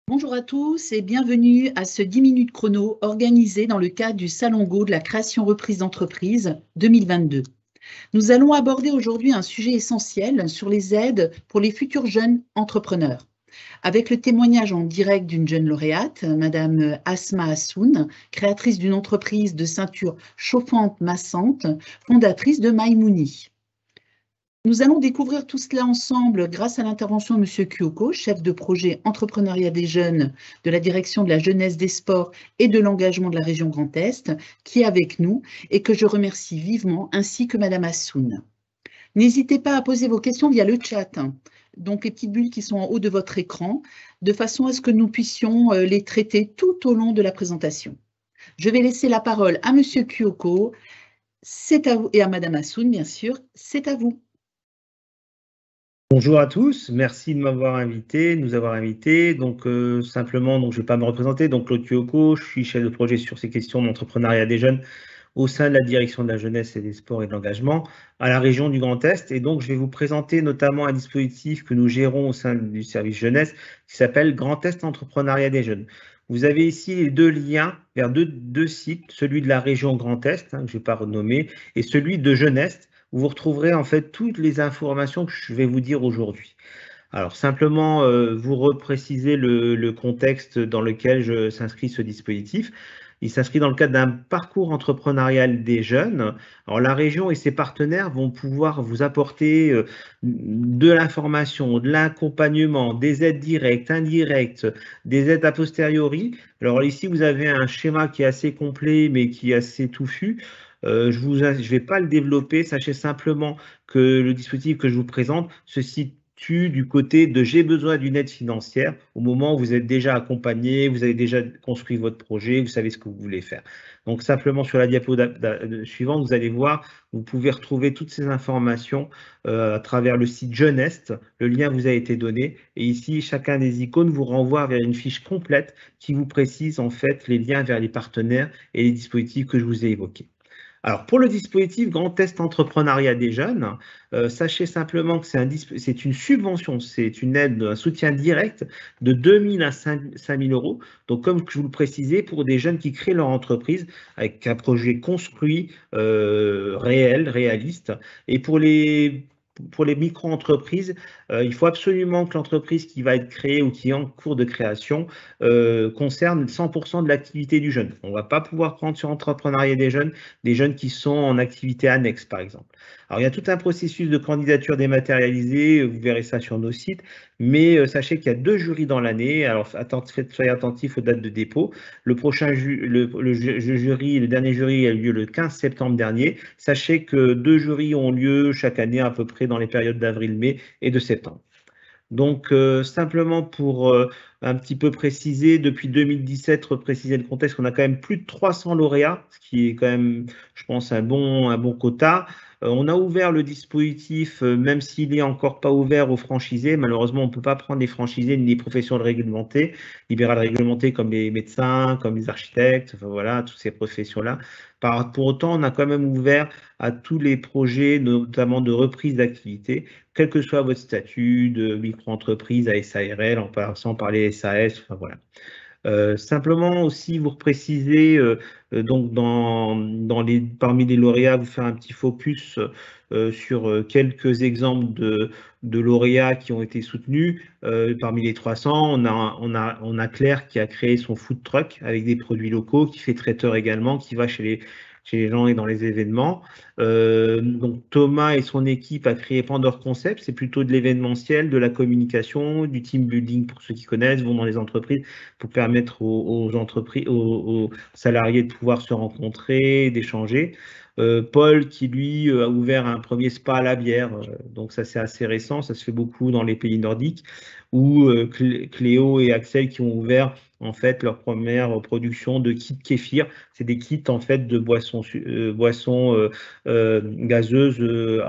Bonjour à tous et bienvenue à ce 10 minutes chrono organisé dans le cadre du Salon Go de la création reprise d'entreprise 2022. Nous allons aborder aujourd'hui un sujet essentiel sur les aides pour les futurs jeunes entrepreneurs. Avec le témoignage en direct d'une jeune lauréate, Madame Asma Hassoun, créatrice d'une entreprise de ceinture chauffante massante, fondatrice de Maïmouni. Nous allons découvrir tout cela ensemble grâce à l'intervention de M. Kyoko, chef de projet entrepreneuriat des jeunes de la direction de la jeunesse, des sports et de l'engagement de la région Grand Est, qui est avec nous et que je remercie vivement, ainsi que Mme Hassoun. N'hésitez pas à poser vos questions via le chat, donc les petites bulles qui sont en haut de votre écran, de façon à ce que nous puissions les traiter tout au long de la présentation. Je vais laisser la parole à M. Kyoko, c'est à vous, et à Mme Hassoun, bien sûr, c'est à vous. Bonjour à tous, merci de m'avoir invité, de nous avoir invités. Donc simplement, je ne vais pas me représenter. Donc Claude Kyoko, je suis chef de projet sur ces questions d'entrepreneuriat des jeunes au sein de la direction de la jeunesse et des sports et de l'engagement à la région du Grand Est. Et donc je vais vous présenter notamment un dispositif que nous gérons au sein du service jeunesse qui s'appelle Grand Est Entrepreneuriat des jeunes. Vous avez ici les deux liens vers deux sites, celui de la région Grand Est, que je ne vais pas renommer, et celui de Jeunesse, où vous retrouverez en fait toutes les informations que je vais vous dire aujourd'hui. Alors simplement vous repréciser le contexte dans lequel s'inscrit ce dispositif. Il s'inscrit dans le cadre d'un parcours entrepreneurial des jeunes. Alors la région et ses partenaires vont pouvoir vous apporter de l'information, de l'accompagnement, des aides directes, indirectes, des aides a posteriori. Alors ici vous avez un schéma qui est assez complet mais qui est assez touffu. Je ne vais pas le développer. Sachez simplement que le dispositif que je vous présente se situe du côté de j'ai besoin d'une aide financière au moment où vous êtes déjà accompagné, vous avez déjà construit votre projet, vous savez ce que vous voulez faire. Donc simplement sur la diapo suivante, vous allez voir, vous pouvez retrouver toutes ces informations à travers le site Jeunest. Le lien vous a été donné et ici, chacun des icônes vous renvoie vers une fiche complète qui vous précise en fait les liens vers les partenaires et les dispositifs que je vous ai évoqués. Alors, pour le dispositif Grand Est Entrepreneuriat des jeunes, sachez simplement que c'est une subvention, c'est une aide, un soutien direct de 2 000 à 5 000 euros. Donc, comme je vous le précisais, pour des jeunes qui créent leur entreprise avec un projet construit, réel, réaliste. Et pour les micro-entreprises, il faut absolument que l'entreprise qui va être créée ou qui est en cours de création concerne 100% de l'activité du jeune. On ne va pas pouvoir prendre sur entrepreneuriat des jeunes qui sont en activité annexe, par exemple. Alors, il y a tout un processus de candidature dématérialisé, vous verrez ça sur nos sites, mais sachez qu'il y a 2 jurys dans l'année. Alors, soyez attentifs aux dates de dépôt. Le prochain jury, le dernier jury a eu lieu le 15 septembre dernier. Sachez que 2 jurys ont lieu chaque année à peu près dans les périodes d'avril-mai et de septembre. Donc, simplement pour un petit peu préciser, depuis 2017, repréciser le contexte, on a quand même plus de 300 lauréats, ce qui est quand même, je pense, un bon quota. On a ouvert le dispositif, même s'il n'est encore pas ouvert aux franchisés. Malheureusement, on ne peut pas prendre les franchisés ni les professions réglementées, libérales réglementées comme les médecins, comme les architectes, enfin voilà, toutes ces professions-là. Pour autant, on a quand même ouvert à tous les projets, notamment de reprise d'activité, quel que soit votre statut de micro-entreprise à SARL, en passant par les SAS, enfin voilà. Simplement aussi vous préciser, donc parmi les lauréats, vous faire un petit focus sur quelques exemples de lauréats qui ont été soutenus. Parmi les 300, on a Claire qui a créé son food truck avec des produits locaux, qui fait traiteur également, qui va chez les gens et dans les événements. Donc Thomas et son équipe a créé Pandore Concept, c'est plutôt de l'événementiel, de la communication, du team building pour ceux qui connaissent, vont dans les entreprises pour permettre aux salariés de pouvoir se rencontrer, d'échanger. Paul qui lui a ouvert un premier spa à la bière, donc ça c'est assez récent, ça se fait beaucoup dans les pays nordiques, ou Cléo et Axel qui ont ouvert en fait leur première production de kits kéfir. C'est des kits en fait de boissons gazeuses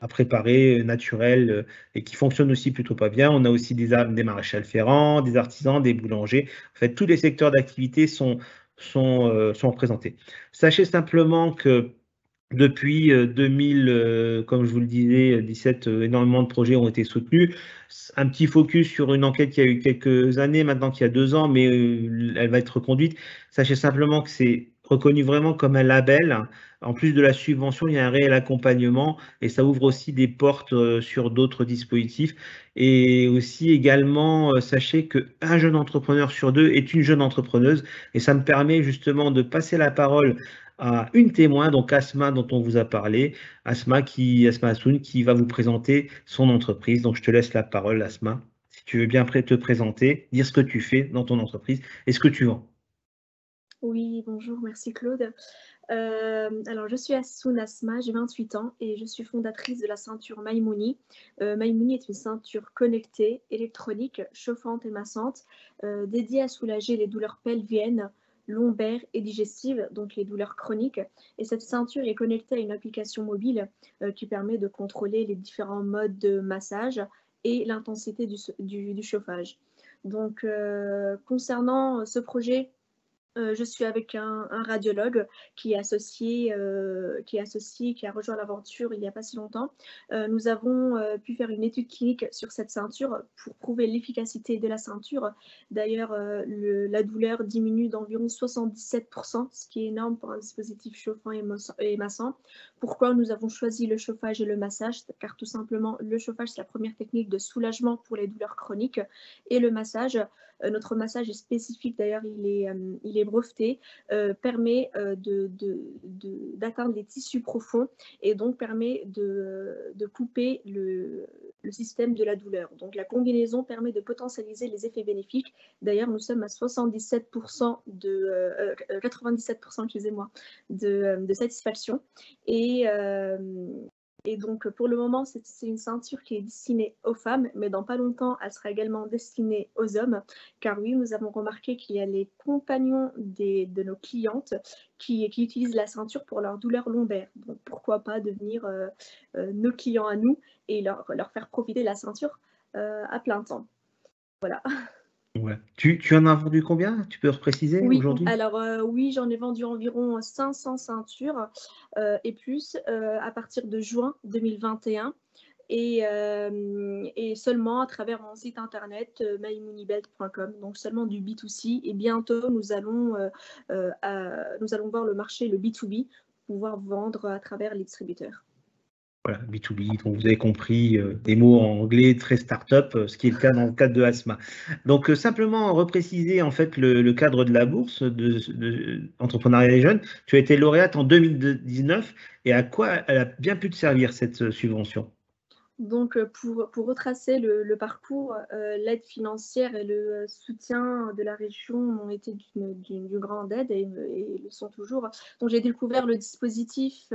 à préparer, naturelles, et qui fonctionnent aussi plutôt pas bien. On a aussi des maréchals ferrants, des artisans, des boulangers. En fait, tous les secteurs d'activité sont représentés. Sachez simplement que Depuis 2000, comme je vous le disais, 17, énormément de projets ont été soutenus. Un petit focus sur une enquête qui a eu quelques années, maintenant qui a 2 ans, mais elle va être reconduite. Sachez simplement que c'est reconnu vraiment comme un label. En plus de la subvention, il y a un réel accompagnement et ça ouvre aussi des portes sur d'autres dispositifs. Et aussi également, sachez qu'un jeune entrepreneur sur deux est une jeune entrepreneuse et ça me permet justement de passer la parole à une témoin, donc Asma dont on vous a parlé, Asma Assoun, qui va vous présenter son entreprise. Donc je te laisse la parole, Asma, si tu veux bien te présenter, dire ce que tu fais dans ton entreprise et ce que tu vends. Oui, bonjour, merci Claude. Alors, je suis Assoun Asma, j'ai 28 ans et je suis fondatrice de la ceinture Maimouni. Maimouni est une ceinture connectée, électronique, chauffante et massante, dédiée à soulager les douleurs pelviennes, lombaires et digestives, donc les douleurs chroniques. Et cette ceinture est connectée à une application mobile qui permet de contrôler les différents modes de massage et l'intensité du chauffage. Donc, concernant ce projet, je suis avec un radiologue qui est associé, qui a rejoint l'aventure il n'y a pas si longtemps. Nous avons pu faire une étude clinique sur cette ceinture pour prouver l'efficacité de la ceinture. D'ailleurs, la douleur diminue d'environ 77%, ce qui est énorme pour un dispositif chauffant et massant. Pourquoi nous avons choisi le chauffage et le massage? Car tout simplement, le chauffage, c'est la première technique de soulagement pour les douleurs chroniques. Et le massage, notre massage est spécifique, d'ailleurs, il est breveté, permet d'atteindre les tissus profonds et donc permet de couper le système de la douleur. Donc la combinaison permet de potentialiser les effets bénéfiques. D'ailleurs, nous sommes à 77% 97%, excusez-moi, de satisfaction. Et donc, pour le moment, c'est une ceinture qui est destinée aux femmes, mais dans pas longtemps, elle sera également destinée aux hommes. Car oui, nous avons remarqué qu'il y a les compagnons de nos clientes qui utilisent la ceinture pour leurs douleurs lombaires. Donc, pourquoi pas devenir nos clients à nous et leur faire profiter de la ceinture à plein temps. Voilà. Ouais. Tu en as vendu combien? Tu peux préciser Oui, aujourd'hui? alors oui, j'en ai vendu environ 500 ceintures et plus à partir de juin 2021 et seulement à travers mon site internet mymoonibelt.com, donc seulement du B2C. Et bientôt, nous allons voir le marché, le B2B, pouvoir vendre à travers les distributeurs. Voilà, B2B, donc vous avez compris, des mots en anglais très start-up, ce qui est le cas dans le cadre de Asma. Donc, simplement repréciser en fait le cadre de la bourse de entrepreneuriat des jeunes. Tu as été lauréate en 2019 et à quoi elle a bien pu te servir cette subvention? Donc, pour retracer le parcours, l'aide financière et le soutien de la région m'ont été d'une grande aide et le sont toujours. Donc, j'ai découvert le dispositif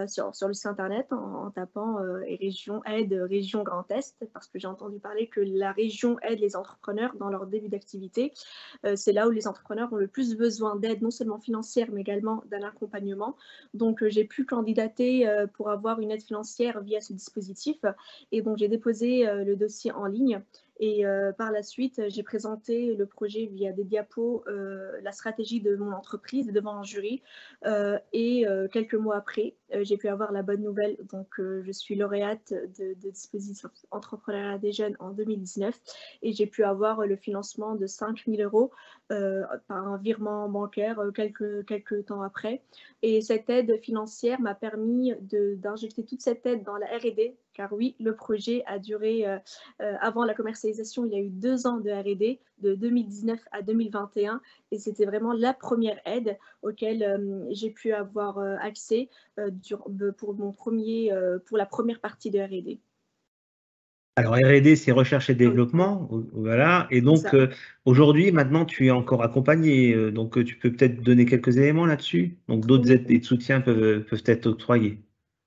sur le site internet en tapant aide région Grand Est, parce que j'ai entendu parler que la région aide les entrepreneurs dans leur début d'activité. C'est là où les entrepreneurs ont le plus besoin d'aide, non seulement financière, mais également d'un accompagnement. Donc, j'ai pu candidater pour avoir une aide financière via ce dispositif. Et donc, j'ai déposé le dossier en ligne. Et par la suite, j'ai présenté le projet via des diapos, la stratégie de mon entreprise devant un jury. Et quelques mois après, j'ai pu avoir la bonne nouvelle. Donc, je suis lauréate de dispositif entrepreneuriat des jeunes en 2019 et j'ai pu avoir le financement de 5 000 euros par un virement bancaire quelques temps après. Et cette aide financière m'a permis d'injecter toute cette aide dans la R&D, car oui, le projet a duré, avant la commercialisation, il y a eu 2 ans de R&D, de 2019 à 2021, et c'était vraiment la première aide auquel j'ai pu avoir accès pour la première partie de R&D. Alors R&D, c'est recherche et développement, voilà. Et donc aujourd'hui, maintenant, tu es encore accompagné, donc tu peux peut-être donner quelques éléments là-dessus. Donc d'autres Oui. aides et de soutien peuvent être octroyés.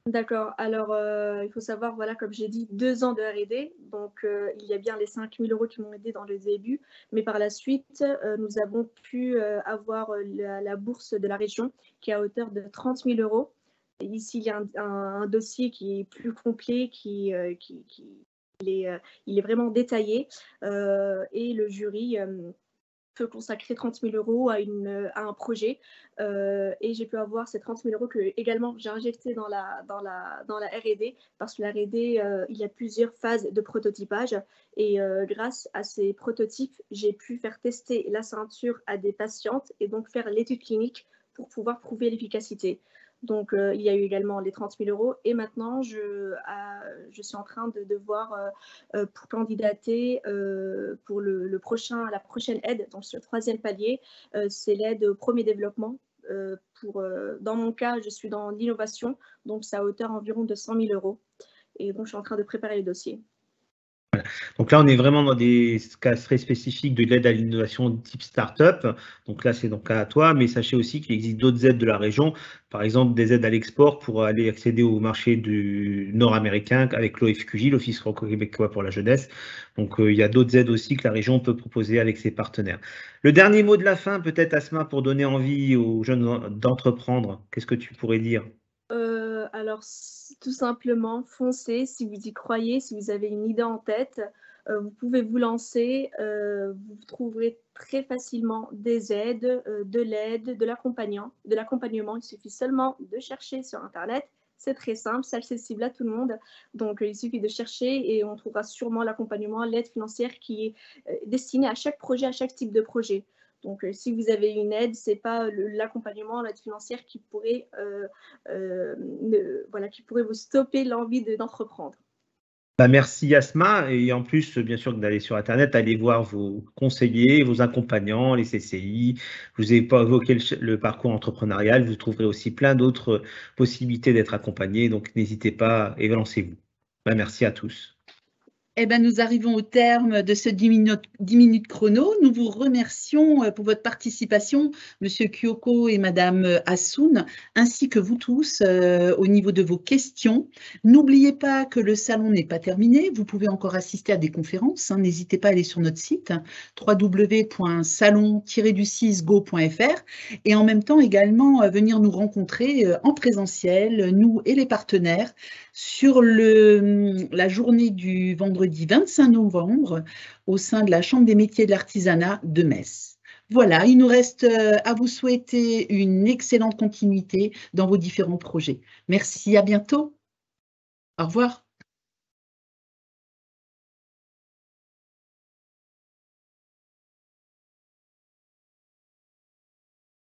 D'accord. Alors, il faut savoir, voilà, comme j'ai dit, 2 ans de R&D. Donc, il y a bien les 5 000 euros qui m'ont aidé dans le début. Mais par la suite, nous avons pu avoir la bourse de la région qui est à hauteur de 30 000 euros. Et ici, il y a un dossier qui est plus complet, il est vraiment détaillé. Et le jury peut consacrer 30 000 € à un projet et j'ai pu avoir ces 30 000 € que également j'ai injecté dans la R&D parce que la R&D, il y a plusieurs phases de prototypage et grâce à ces prototypes, j'ai pu faire tester la ceinture à des patientes et donc faire l'étude clinique pour pouvoir prouver l'efficacité. Donc, il y a eu également les 30 000 € et maintenant, je suis en train de voir pour candidater pour la prochaine aide, donc sur le 3e palier, c'est l'aide au premier développement. Dans mon cas, je suis dans l'innovation, donc c'est à hauteur environ de 100 000 € et donc je suis en train de préparer les dossiers. Donc là, on est vraiment dans des cas très spécifiques de l'aide à l'innovation type start-up. Donc là, c'est donc à toi, mais sachez aussi qu'il existe d'autres aides de la région, par exemple des aides à l'export pour aller accéder au marché du nord-américain avec l'OFQJ, l'Office franco-québécois pour la jeunesse. Donc il y a d'autres aides aussi que la région peut proposer avec ses partenaires. Le dernier mot de la fin, peut-être Asma, pour donner envie aux jeunes d'entreprendre, qu'est-ce que tu pourrais dire? Alors, tout simplement, foncez si vous y croyez, si vous avez une idée en tête, vous pouvez vous lancer, vous trouverez très facilement des aides, de l'aide, de l'accompagnement. Il suffit seulement de chercher sur Internet. C'est très simple, c'est accessible à tout le monde. Donc, il suffit de chercher et on trouvera sûrement l'accompagnement, l'aide financière qui est destinée à chaque projet, à chaque type de projet. Donc, si vous avez une aide, ce n'est pas l'accompagnement, l'aide financière qui pourrait, qui pourrait vous stopper l'envie d'entreprendre. Bah merci Asma, et en plus, bien sûr, d'aller sur Internet, allez voir vos conseillers, vos accompagnants, les CCI. Je vous ai pas évoqué le parcours entrepreneurial, vous trouverez aussi plein d'autres possibilités d'être accompagné, donc n'hésitez pas et lancez-vous. Bah, merci à tous. Eh ben, nous arrivons au terme de ce 10 minutes chrono. Nous vous remercions pour votre participation, Monsieur Kyoko et Madame Hassoun, ainsi que vous tous au niveau de vos questions. N'oubliez pas que le salon n'est pas terminé. Vous pouvez encore assister à des conférences. N'hésitez pas à aller sur notre site www.salon-du6go.fr et en même temps également venir nous rencontrer en présentiel, nous et les partenaires, sur la journée du vendredi 25 novembre au sein de la Chambre des métiers de l'artisanat de Metz. Voilà, il nous reste à vous souhaiter une excellente continuité dans vos différents projets. Merci, à bientôt. Au revoir.